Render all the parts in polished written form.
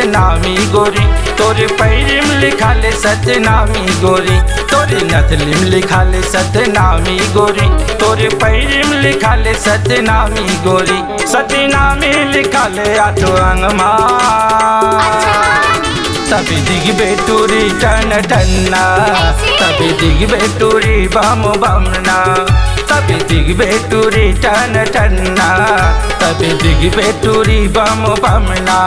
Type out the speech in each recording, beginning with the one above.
सतनामी गोरी, तोरे पैर में लिखा ले सतनामी गोरी, तोरे नथली में लिखा ले सतनामी गोरी, तोरे पैर में लिखा ले सतनामी गोरी, सतनामी लिखा ले आठो अंगमा तभी दिग बेटूरी टन टन्ना, तभी दिग बेटूरी बम बमना, तभी दिग बेटूरी टन टन्ना, तभी दिग बेटूरी बम बमना।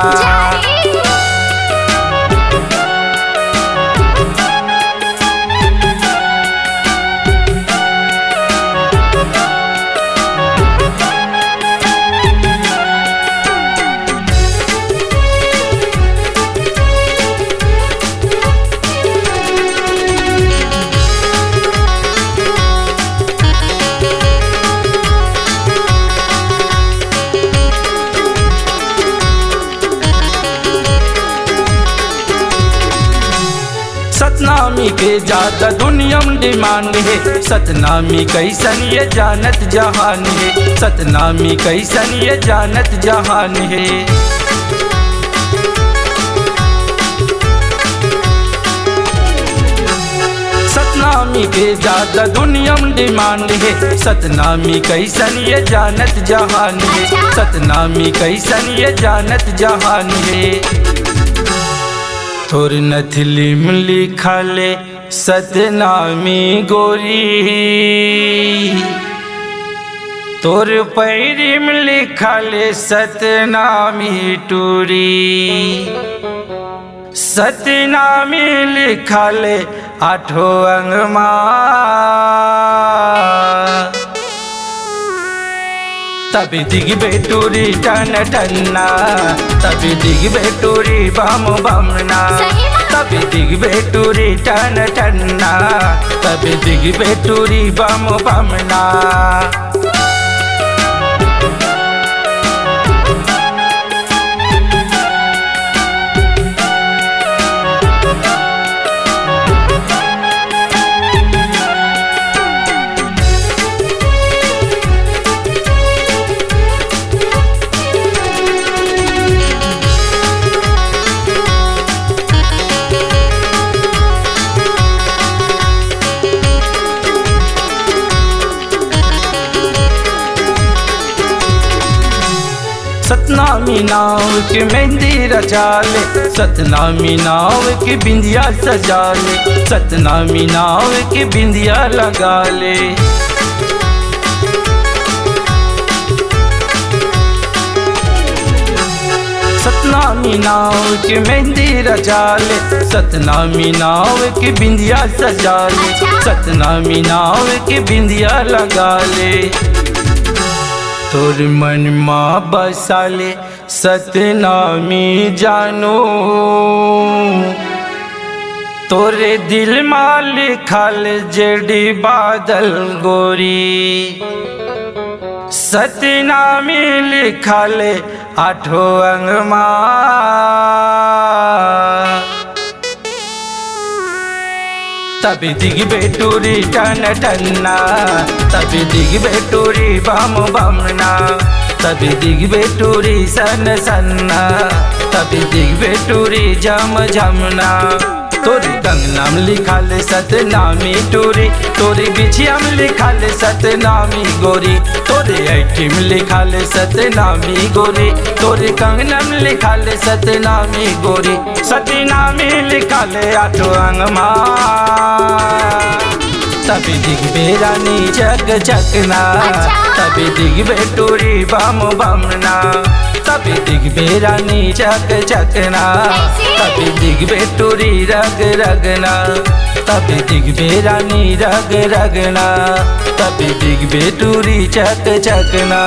सतनामी के ज्यादा दुनिया में डिमांड है, सतनामी कैसन ये जानत जहान है, सतनामी कैसन ये जानत जहान है। सतनामी के ज्यादा दुनिया में डिमांड है, सतनामी कैसन ये जानत जहान है, सतनामी कैसन ये जानत जहान है। तोर नथली में लिखा ले सतनामी गोरी, तोर पैर में लिखा ले सतनामी टूरी, सतनामी लिखा ले आठो अंगमा तभी दिग बेटूरी टन टन्ना, तभी दिग बेटूरी बम बमना, तभी दिग बेटूरी टन टन्ना, तभी दिग बेटूरी बम बमना। सतनामी नाव की मेहंदी रचा ले, सतनामी नाव की बिंदिया सजा ले, सतनामी नाव की बिंदिया लगा ले। सतनामी नाव की मेहंदी रचा ले, सतनामी नाव की बिंदिया सजा ले, सतनामी नाव की बिंदिया लगा ले। तोर मन माँ बसा ले सतनामी जानो, तोरे दिल माँ लिखा ले जेडी बादल गोरी, सतनामी लिखा ले आठो अंगमा तभी दिग बेटूरी टन टन्ना, तभी दिग बेटूरी बम बमना, तभी दिग बेटूरी सन सन्ना, तभी दिग बेटूरी झम झमना। तोरी कंगना में लिखा ले सतनामी टूरी, तोरी बिछिया में लिखा ले सतनामी गोरी, तोरे ऐठी में लिखा ले सतनामी गोरी, तोरे कंगना में लिखा ले सतनामी गोरी, सतनामी लिखा ले आठो अंगमा तभी दिग बेरानी जग जगना, तभी दिग बेटूरी बम बमना, तभी दिग बेरानी जग जगना, तभी दिग बेटूरी रग रगना, तभी दिग बेरानी रग रगना, तभी दिग बेटूरी जग जगना।